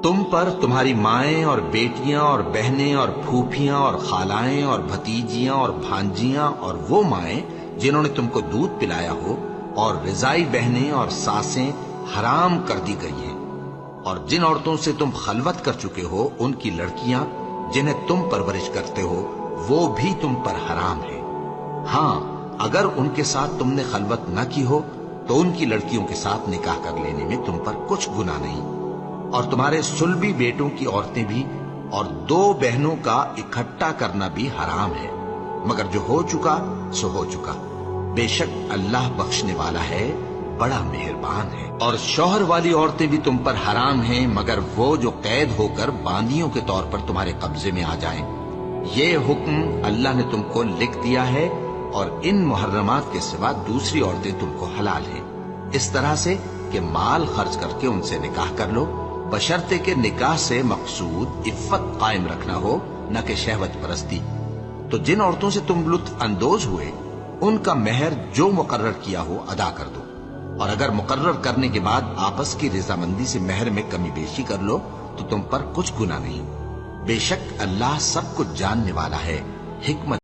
تم پر تمہاری مائیں اور بیٹیاں اور بہنیں اور پھوپھیاں اور خالائیں اور بھتیجیاں اور بھانجیاں اور وہ مائیں جنہوں نے تم کو دودھ پلایا ہو اور رضائی بہنیں اور ساسیں حرام کر دی گئی ہیں، اور جن عورتوں سے تم خلوت کر چکے ہو ان کی لڑکیاں جنہیں تم پرورش کرتے ہو وہ بھی تم پر حرام ہے۔ ہاں، اگر ان کے ساتھ تم نے خلوت نہ کی ہو تو ان کی لڑکیوں کے ساتھ نکاح کر لینے میں تم پر کچھ گناہ نہیں، اور تمہارے صلبی بیٹوں کی عورتیں بھی اور دو بہنوں کا اکٹھا کرنا بھی حرام ہے، مگر جو ہو چکا سو ہو چکا، بے شک اللہ بخشنے والا ہے، بڑا مہربان ہے۔ اور شوہر والی عورتیں بھی تم پر حرام ہیں مگر وہ جو قید ہو کر باندیوں کے طور پر تمہارے قبضے میں آ جائیں۔ یہ حکم اللہ نے تم کو لکھ دیا ہے، اور ان محرمات کے سوا دوسری عورتیں تم کو حلال ہیں، اس طرح سے کہ مال خرچ کر کے ان سے نکاح کر لو، بشرطے کہ نکاح سے مقصود عفت قائم رکھنا ہو، نہ کہ شہوت پرستی۔ تو جن عورتوں سے تم لطف اندوز ہوئے ان کا مہر جو مقرر کیا ہو ادا کر دو، اور اگر مقرر کرنے کے بعد آپس کی رضامندی سے مہر میں کمی بیشی کر لو تو تم پر کچھ گناہ نہیں، بے شک اللہ سب کچھ جاننے والا ہے، حکمت